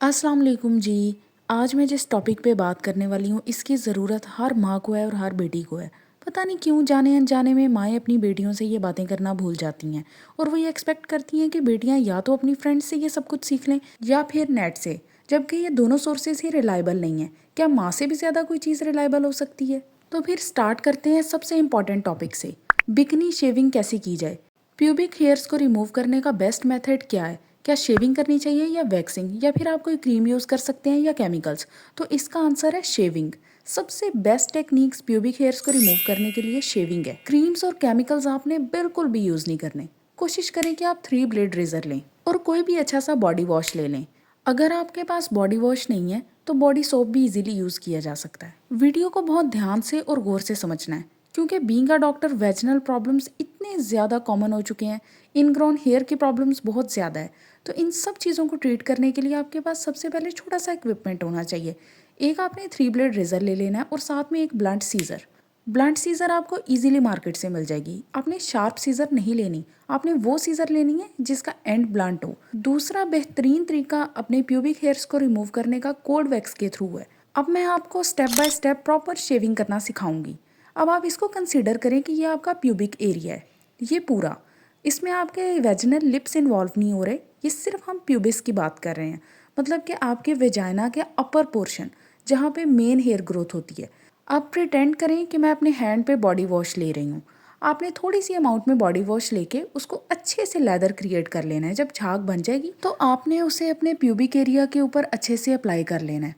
अस्सलाम वालेकुम जी। आज मैं जिस टॉपिक पे बात करने वाली हूँ इसकी ज़रूरत हर माँ को है और हर बेटी को है। पता नहीं क्यों जाने अनजाने में माएँ अपनी बेटियों से ये बातें करना भूल जाती हैं और वो ये एक्सपेक्ट करती हैं कि बेटियाँ या तो अपनी फ्रेंड्स से ये सब कुछ सीख लें या फिर नेट से, जबकि ये दोनों सोर्सेज ही रिलायबल नहीं है। क्या माँ से भी ज़्यादा कोई चीज़ रिलायबल हो सकती है? तो फिर स्टार्ट करते हैं सबसे इम्पॉर्टेंट टॉपिक से। बिकनी शेविंग कैसे की जाए? प्यूबिक हेयर्स को रिमूव करने का बेस्ट मेथड क्या है? क्या शेविंग करनी चाहिए या वैक्सिंग, या फिर आप कोई क्रीम यूज़ कर सकते हैं या केमिकल्स? तो इसका आंसर है शेविंग। सबसे बेस्ट टेक्निक्स प्यूबिक हेयर्स को रिमूव करने के लिए शेविंग है। क्रीम्स और केमिकल्स आपने बिल्कुल भी यूज़ नहीं करने। कोशिश करें कि आप 3 ब्लेड रेजर लें और कोई भी अच्छा सा बॉडी वॉश ले लें। अगर आपके पास बॉडी वॉश नहीं है तो बॉडी सोप भी इजीली यूज़ किया जा सकता है। वीडियो को बहुत ध्यान से और गौर से समझना है, क्योंकि being a doctor vaginal problems इतने ज़्यादा कॉमन हो चुके हैं, इनग्रोन हेयर की प्रॉब्लम्स बहुत ज़्यादा है। तो इन सब चीज़ों को ट्रीट करने के लिए आपके पास सबसे पहले छोटा सा इक्विपमेंट होना चाहिए। एक आपने 3 ब्लेड रेजर ले लेना है और साथ में एक ब्लंट सीजर। ब्लंट सीजर आपको इजीली मार्केट से मिल जाएगी। आपने शार्प सीजर नहीं लेनी, आपने वो सीजर लेनी है जिसका एंड ब्लंट हो। दूसरा बेहतरीन तरीका अपने प्यूबिक हेयर्स को रिमूव करने का कोल्ड वैक्स के थ्रू है। अब मैं आपको step by step proper shaving करना सिखाऊंगी। अब आप इसको कंसीडर करें कि ये आपका प्यूबिक एरिया है, ये पूरा। इसमें आपके वेजिनल लिप्स इन्वॉल्व नहीं हो रहे, ये सिर्फ हम प्यूबिस की बात कर रहे हैं। मतलब कि आपके वेजाइना के अपर पोर्शन, जहाँ पे मेन हेयर ग्रोथ होती है। अब प्रिटेंड करें कि मैं अपने हैंड पे बॉडी वॉश ले रही हूँ। आपने थोड़ी सी अमाउंट में बॉडी वॉश लेके उसको अच्छे से लेदर क्रिएट कर लेना है। जब झाग बन जाएगी तो आपने उसे अपने प्यूबिक एरिया के ऊपर अच्छे से अप्लाई कर लेना है।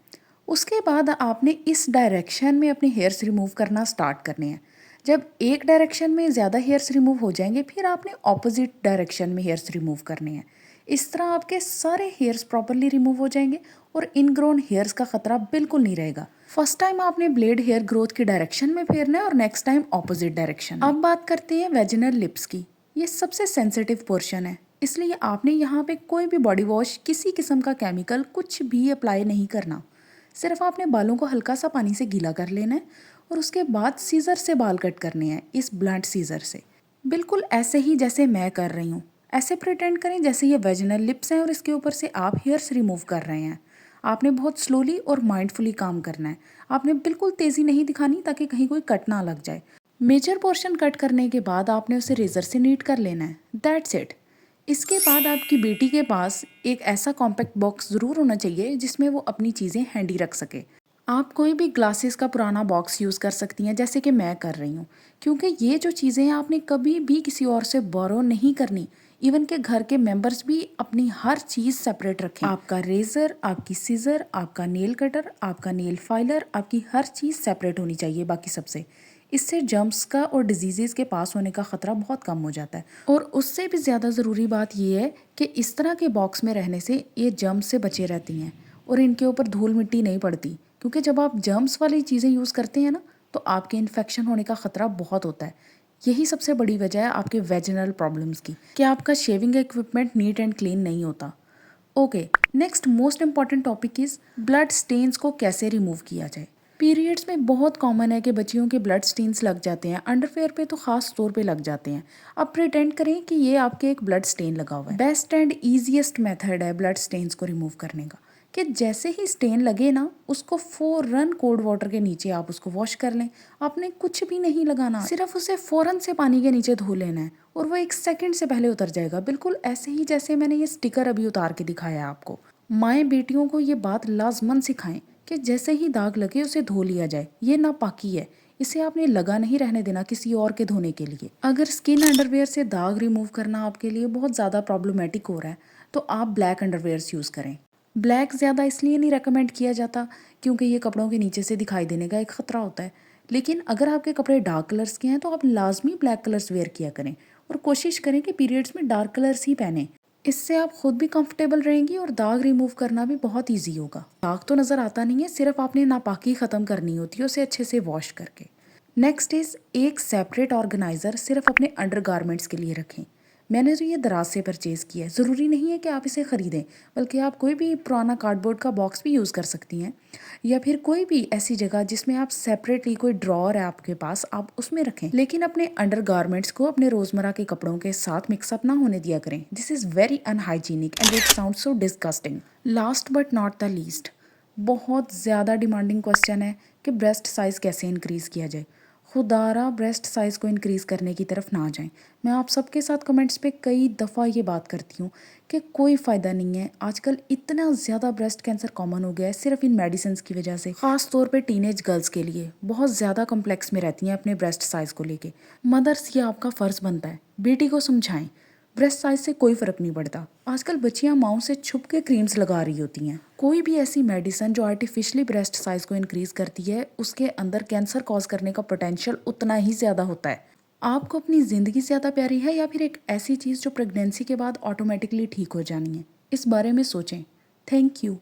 उसके बाद आपने इस डायरेक्शन में अपने हेयर्स रिमूव करना स्टार्ट करने हैं। जब एक डायरेक्शन में ज़्यादा हेयर्स रिमूव हो जाएंगे, फिर आपने ऑपोजिट डायरेक्शन में हेयर्स रिमूव करने हैं। इस तरह आपके सारे हेयर्स प्रॉपरली रिमूव हो जाएंगे और इनग्रोन हेयर्स का खतरा बिल्कुल नहीं रहेगा। फर्स्ट टाइम आपने ब्लेड हेयर ग्रोथ की डायरेक्शन में फेरना है और नेक्स्ट टाइम ऑपोजिट डायरेक्शन में। अब बात करते हैं वेजिनल लिप्स की। ये सबसे सेंसिटिव पोर्शन है, इसलिए आपने यहाँ पे कोई भी बॉडी वॉश, किसी किस्म का केमिकल कुछ भी अप्लाई नहीं करना। सिर्फ आपने बालों को हल्का सा पानी से गीला कर लेना है और उसके बाद सीज़र से बाल कट करने हैं, इस ब्लंट सीज़र से। बिल्कुल ऐसे ही जैसे मैं कर रही हूँ। ऐसे प्रिटेंड करें जैसे ये वेजिनल लिप्स हैं और इसके ऊपर से आप हेयर्स रिमूव कर रहे हैं। आपने बहुत स्लोली और माइंडफुली काम करना है। आपने बिल्कुल तेज़ी नहीं दिखानी ताकि कहीं कोई कट ना लग जाए। मेजर पोर्शन कट करने के बाद आपने उसे रेज़र से नीट कर लेना है। That's it. इसके बाद आपकी बेटी के पास एक ऐसा कॉम्पैक्ट बॉक्स ज़रूर होना चाहिए जिसमें वो अपनी चीज़ें हैंडी रख सके। आप कोई भी ग्लासेस का पुराना बॉक्स यूज़ कर सकती हैं, जैसे कि मैं कर रही हूँ, क्योंकि ये जो चीज़ें हैं आपने कभी भी किसी और से बोरो नहीं करनी। इवन के घर के मेंबर्स भी अपनी हर चीज़ सेपरेट रखें। आपका रेज़र, आपकी सीज़र, आपका नेल कटर, आपका नेल फाइलर, आपकी हर चीज़ सेपरेट होनी चाहिए बाकी सबसे। इससे जर्म्स का और डिजीज़ेज़ के पास होने का ख़तरा बहुत कम हो जाता है। और उससे भी ज़्यादा ज़रूरी बात यह है कि इस तरह के बॉक्स में रहने से ये जर्म्स से बचे रहती हैं और इनके ऊपर धूल मिट्टी नहीं पड़ती, क्योंकि जब आप जर्म्स वाली चीज़ें यूज़ करते हैं ना, तो आपके इन्फेक्शन होने का ख़तरा बहुत होता है। यही सबसे बड़ी वजह है आपके वेजिनल प्रॉब्लम्स की, कि आपका shaving equipment neat and clean नहीं होता। Okay, next most important topic is blood stains को कैसे रिमूव किया जाए। पीरियड्स में बहुत कॉमन है कि बच्चियों के ब्लड स्टेन्स लग जाते हैं, अंडरवेयर पे तो खास तौर पे लग जाते हैं। अब प्रिटेंड करें कि ये आपके एक ब्लड स्टेन लगा हुआ है। बेस्ट एंड ईजीएस्ट मेथड है ब्लड स्टेन्स को रिमूव करने का, कि जैसे ही स्टेन लगे ना, उसको फौरन कोल्ड वाटर के नीचे आप उसको वॉश कर लें। आपने कुछ भी नहीं लगाना, सिर्फ उसे फौरन से पानी के नीचे धो लेना है और वो 1 सेकंड से पहले उतर जाएगा, बिल्कुल ऐसे ही जैसे मैंने ये स्टिकर अभी उतार के दिखाया है आपको। माएँ बेटियों को ये बात लाजमन सिखाएं कि जैसे ही दाग लगे उसे धो लिया जाए। ये नापाकी है, इसे आपने लगा नहीं रहने देना किसी और के धोने के लिए। अगर स्किन अंडरवेयर से दाग रिमूव करना आपके लिए बहुत ज़्यादा प्रॉब्लमेटिक हो रहा है तो आप ब्लैक अंडरवेयर्स यूज़ करें। ब्लैक ज़्यादा इसलिए नहीं रेकमेंड किया जाता क्योंकि ये कपड़ों के नीचे से दिखाई देने का एक ख़तरा होता है। लेकिन अगर आपके कपड़े डार्क कलर्स के हैं तो आप लाजमी ब्लैक कलर्स वेयर किया करें और कोशिश करें कि पीरियड्स में डार्क कलर्स ही पहने। इससे आप खुद भी कंफर्टेबल रहेंगी और दाग रिमूव करना भी बहुत ईजी होगा। दाग तो नज़र आता नहीं है, सिर्फ आपने नापाकी ख़त्म करनी होती है उसे अच्छे से वॉश करके। नेक्स्ट इज़ एक सेपरेट ऑर्गेनाइज़र सिर्फ अपने अंडर गारमेंट्स के लिए रखें। मैंने तो ये दराज से परचेज़ किया है। ज़रूरी नहीं है कि आप इसे ख़रीदें, बल्कि आप कोई भी पुराना कार्डबोर्ड का बॉक्स भी यूज़ कर सकती हैं, या फिर कोई भी ऐसी जगह जिसमें आप सेपरेटली कोई ड्रॉअर है आपके पास, आप उसमें रखें। लेकिन अपने अंडरगारमेंट्स को अपने रोज़मर्रा के कपड़ों के साथ मिक्सअप ना होने दिया करें। This is very unhygienic and it sound so disgusting. Last but not the least, बहुत ज़्यादा डिमांडिंग क्वेश्चन है कि ब्रेस्ट साइज़ कैसे इंक्रीज़ किया जाए। खुदारा ब्रेस्ट साइज़ को इंक्रीज़ करने की तरफ ना जाएं। मैं आप सबके साथ कमेंट्स पे कई दफ़ा ये बात करती हूँ कि कोई फ़ायदा नहीं है। आजकल इतना ज़्यादा ब्रेस्ट कैंसर कॉमन हो गया है सिर्फ इन मेडिसिन्स की वजह से। ख़ास तौर पे टीनेज गर्ल्स के लिए बहुत ज़्यादा कम्प्लेक्स में रहती हैं अपने ब्रेस्ट साइज़ को लेके। मदर्स, ये आपका फ़र्ज़ बनता है, बेटी को समझाएं, ब्रेस्ट साइज से कोई फर्क नहीं पड़ता। आजकल बच्चियां माओ से छुप के क्रीम्स लगा रही होती हैं। कोई भी ऐसी मेडिसिन जो आर्टिफिशियली ब्रेस्ट साइज को इंक्रीज करती है, उसके अंदर कैंसर कॉज करने का पोटेंशियल उतना ही ज़्यादा होता है। आपको अपनी ज़िंदगी ज़्यादा प्यारी है या फिर एक ऐसी चीज़ जो प्रेगनेंसी के बाद ऑटोमेटिकली ठीक हो जानी है? इस बारे में सोचें। Thank you.